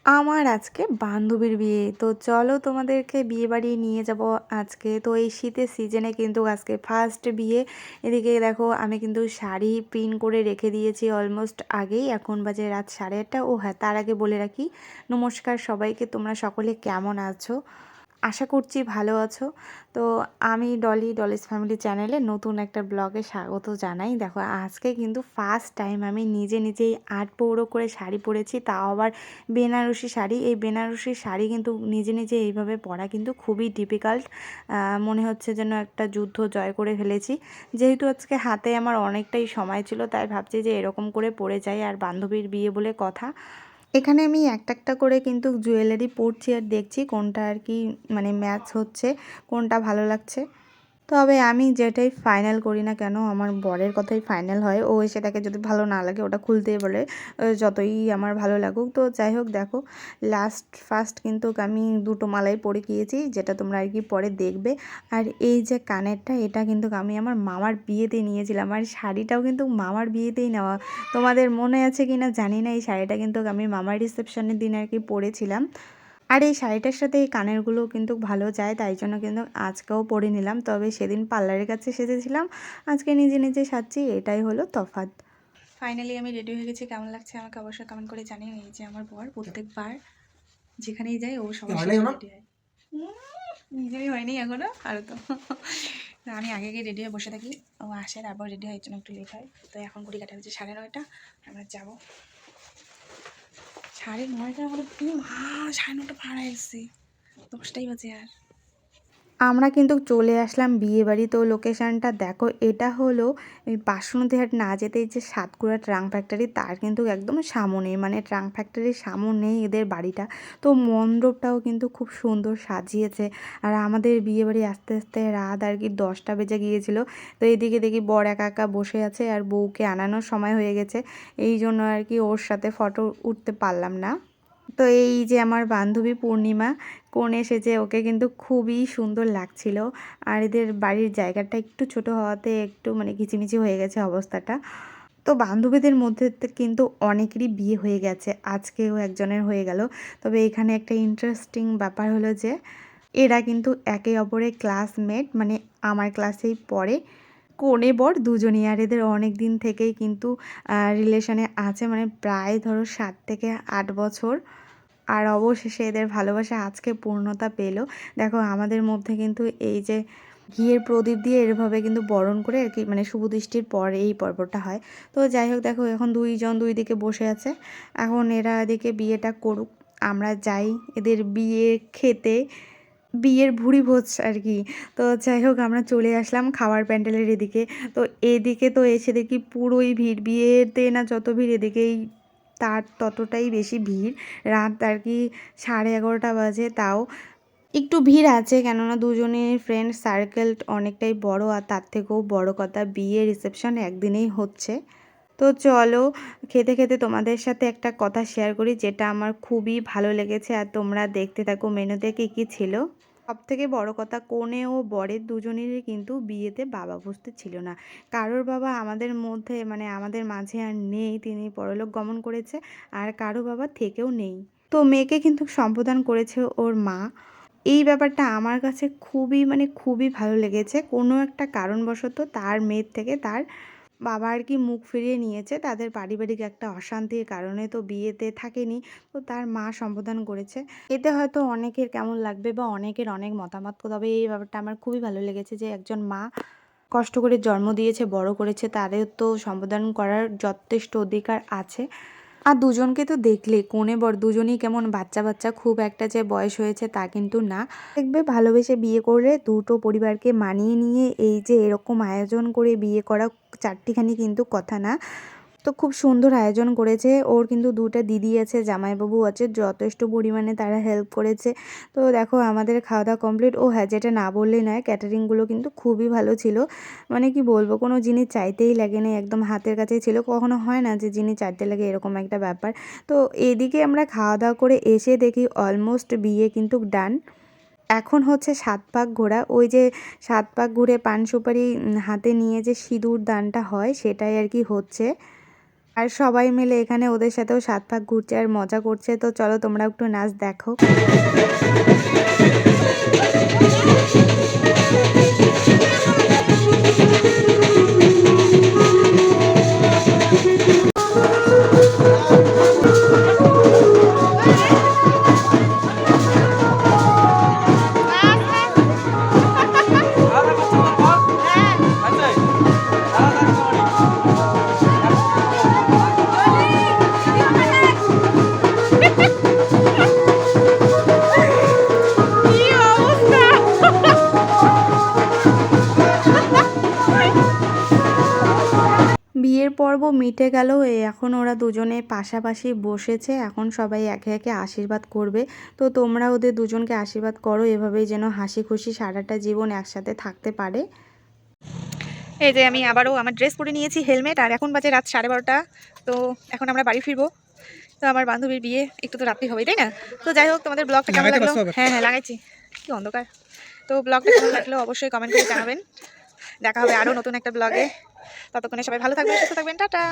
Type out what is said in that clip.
আমার আজকে বান্ধবীর বিয়ে। তো চলো তোমাদেরকে বিয়েবাড়ি নিয়ে যাব আজকে। তো এই শীতের সিজনে কিন্তু আজকে ফার্স্ট বিয়ে। এদিকে দেখো আমি কিন্তু শাড়ি পিন করে রেখে দিয়েছি অলমোস্ট আগেই। এখন বাজে রাত 8:30। ও হ্যাঁ, তার আগে বলে রাখি, নমস্কার সবাইকে, তোমরা সকলে কেমন আছো? আশা করছি ভালো আছো। তো আমি ডলিস ফ্যামিলি চ্যানেলে নতুন একটা ব্লগে স্বাগত জানাই। দেখো আজকে কিন্তু ফার্স্ট টাইম আমি নিজেই 8 পৌরো করে শাড়ি পরেছি, তাও আবার বেনারসি শাড়ি। এই বেনারসি শাড়ি কিন্তু নিজে এইভাবে পরা কিন্তু খুবই ডিফিকাল্ট। মনে হচ্ছে যেন একটা যুদ্ধ জয় করে ফেলেছি। যেহেতু আজকে হাতে আমার অনেকটাই সময় ছিল, তাই ভাবছি যে এরকম করে পরে যাই, আর বান্ধবীর বিয়ে বলে কথা। এখানে আমি একটা করে কিন্তু জুয়েলারি পরছি আর দেখছি কোনটা আর কি মানে ম্যাচ হচ্ছে, কোনটা ভালো লাগছে। তবে আমি যেটাই ফাইনাল করি না কেন, আমার বরের কথাই ফাইনাল হয়। ও এসে তাকে যদি ভালো না লাগে ওটা খুলতেই বলে, যতই আমার ভালো লাগুক। তো যাই হোক, দেখো ফার্স্ট কিন্তু আমি দুটো মালাই পরে গিয়েছি, যেটা তোমরা আর কি পরে দেখবে। আর এই যে কানেরটা, এটা কিন্তু আমি আমার মামার বিয়েতে নিয়েছিলাম, আর শাড়িটাও কিন্তু মামার বিয়েতেই নেওয়া। তোমাদের মনে আছে কি না জানি না, এই শাড়িটা কিন্তু আমি মামার রিসেপশনের দিন আর কি পরেছিলাম। আর এই শাড়িটার সাথে এই কানেরগুলো কিন্তু ভালো যায়, তাই জন্য কিন্তু আজকেও পরে নিলাম। তবে সেদিন পার্লারের কাছে সেজেছিলাম, আজকে নিজে সাজছি, এটাই হলো তফাৎ। ফাইনালি আমি রেডি হয়ে গেছি। কেমন লাগছে আমাকে অবশ্যই কমেন্ট করে জানিও। এই যে আমার বর, প্রত্যেকবার যেখানেই যায় ও সবার সাথে রেডি হয়। নিজেরই হয়নি এখনো, আরও তো আমি আগে রেডি হয়ে বসে থাকি, ও আসে তারপর রেডি হয়, জন্য একটু লেট হয়। তো এখন ঘড়ি কাটা হচ্ছে 9:30, আমরা যাবো 9:30। আমরা 9:30 ভাড়া এসেছি, 10টাই বাজে। আর আমরা কিন্তু চলে আসলাম বিয়েবাড়ি। তো লোকেশানটা দেখো, এটা হলো এই বাসন্তী হাট না যেতেই যে সাতকুড়া ট্রাঙ্ক ফ্যাক্টরি, তার কিন্তু একদম সামনে, মানে ট্রাঙ্ক ফ্যাক্টরির সামনেই এদের বাড়িটা। তো মণ্ডপটাও কিন্তু খুব সুন্দর সাজিয়েছে। আর আমাদের বিয়েবাড়ি আস্তে আস্তে রাত আর কি 10টা বেজে গিয়েছিল। তো এদিকে দেখি বর একা একা বসে আছে, আর বউকে আনানোর সময় হয়ে গেছে, এই জন্য আর কি ওর সাথে ফটো উঠতে পারলাম না। তো এই যে আমার বান্ধবী পূর্ণিমা কনে এসেছে, ওকে কিন্তু খুবই সুন্দর লাগছিল। আর এদের বাড়ির জায়গাটা একটু ছোট হওয়াতে একটু মানে কিচিমিচি হয়ে গেছে অবস্থাটা। তো বান্ধবীদের মধ্যে কিন্তু অনেকেরই বিয়ে হয়ে গেছে, আজকেও একজনের হয়ে গেল। তবে এখানে একটা ইন্টারেস্টিং ব্যাপার হলো যে এরা কিন্তু একে অপরের ক্লাসমেট, মানে আমার ক্লাসেই পড়ে, কনে বর দুজনই। আর এদের অনেক দিন থেকেই কিন্তু রিলেশনে আছে, মানে প্রায় ধরো 7 থেকে 8 বছর। আর অবশেষে এদের ভালোবাসা আজকে পূর্ণতা পেল। দেখো আমাদের মধ্যে কিন্তু এই যে ঘিয়ের প্রদীপ দিয়ে এভাবে কিন্তু বরণ করে আর কি, মানে শুভ দৃষ্টির পর এই পর্বটা হয়। তো যাই হোক, দেখো এখন দুইজন দুই দিকে বসে আছে। এখন এরা এদিকে বিয়েটা করুক, আমরা যাই এদের বিয়ে খেতে, বিয়ের ভুরি ভোজ আর কি। তো যাই হোক, আমরা চলে আসলাম খাওয়ার প্যান্ডেলের এদিকে। তো এদিকে তো এসে দেখি পুরোই ভিড়, বিয়েতে না যত ভিড় এদিকেই তার ততটাই বেশি ভিড়। রাত আর কি 11:30 বাজে, তাও একটু ভিড় আছে, কেননা দুজনের ফ্রেন্ড সার্কেল অনেকটাই বড়। আর তার থেকেও বড় কথা, বিয়ে রিসেপশন একদিনেই হচ্ছে। তো চলো খেতে খেতে তোমাদের সাথে একটা কথা শেয়ার করি, যেটা আমার খুবই ভালো লেগেছে, আর তোমরা দেখতে থাকো মেনুতে কী কী ছিল। সবথেকে বড় কথা, কনে ও বরের দুজনেরই কিন্তু বিয়েতে বাবা উপস্থিত ছিল না। কারোর বাবা আমাদের মধ্যে, মানে আমাদের মাঝে আর নেই, তিনি পরলোক গমন করেছে। আর কারো বাবা থেকেও নেই। তো মেয়েকে কিন্তু সম্বোধন করেছে ওর মা। এই ব্যাপারটা আমার কাছে খুবই মানে খুবই ভালো লেগেছে। কোনো একটা কারণবশত তার মেয়ের থেকে তার বাবা আর কি মুখ ফিরিয়ে নিয়েছে, তাদের পারিবারিক একটা অশান্তির কারণে। তো বিয়েতে থাকেনি, তো তার মা সম্বোধন করেছে। এতে হয়তো অনেকের কেমন লাগবে বা অনেকের অনেক মতামত, তবে এই ব্যাপারটা আমার খুবই ভালো লেগেছে যে একজন মা কষ্ট করে জন্ম দিয়েছে, বড় করেছে, তাদের তো সম্বোধন করার যথেষ্ট অধিকার আছে। আর দুজনকে তো দেখলে কনে বর দুজনেই কেমন বাচ্চা বাচ্চা, খুব একটা যে বয়স হয়েছে তা কিন্তু না। দেখবে ভালোবেসে বিয়ে করলে দুটো পরিবারকে মানিয়ে নিয়ে এই যে এরকম আয়োজন করে বিয়ে করা চারটিখানি কিন্তু কথা না। তো খুব সুন্দর আয়োজন করেছে। ওর কিন্তু দুটো দিদি আছে, জামাইবাবু আছে, যথেষ্ট পরিমাণে তারা হেল্প করেছে। তো দেখো আমাদের খাওয়া দাওয়া কমপ্লিট। ও হ্যাঁ, যেটা না বললেই নয়, ক্যাটারিংগুলো কিন্তু খুবই ভালো ছিল। মানে কি বলবো, কোনো জিনিস চাইতেই লাগেনি, একদম হাতের কাছেই ছিল। কখনো হয় না যে জিনিস চাইতে লাগে, এরকম একটা ব্যাপার। তো এদিকে আমরা খাওয়া দাওয়া করে এসে দেখি অলমোস্ট বিয়ে কিন্তু ডান। এখন হচ্ছে 7 পাক ঘোরা। ওই যে 7 পাক ঘুরে পান সুপারি হাতে নিয়ে যে সিঁদুর দানটা হয়, সেটাই আর কি হচ্ছে। আর সবাই মিলে এখানে ওদের সাথেও ৭ পাক ঘুরছে আর মজা করছে। তো চলো তোমরা একটু নাচ দেখো। বিয়ের পর্ব মিটে গেল। এখন ওরা দুজনে পাশাপাশি বসেছে। এখন সবাই একে একে আশীর্বাদ করবে। তো তোমরা ওদের দুজনকে আশীর্বাদ করো, এভাবেই যেন হাসি খুশি সারাটা জীবন একসাথে থাকতে পারে। এই যে আমি আবারও আমার ড্রেস পরে নিয়েছি, হেলমেট, আর এখন বাজে রাত 12:30। তো এখন আমরা বাড়ি ফিরবো। তো আমার বান্ধবীর বিয়ে একটু তো রাত্রি হবেই, তাই না? তো যাই হোক, তোমাদের ব্লগটা কেমন লাগলো? হ্যাঁ হ্যাঁ লাগাইছি, কি অন্ধকার। তো ব্লগটা কেমন লাগলো অবশ্যই কমেন্ট করে জানাবেন। দেখা হবে আরও নতুন একটা ব্লগে। ততক্ষণে সবাই ভালো থাকবেন, সুস্থ থাকবেন, টাটা।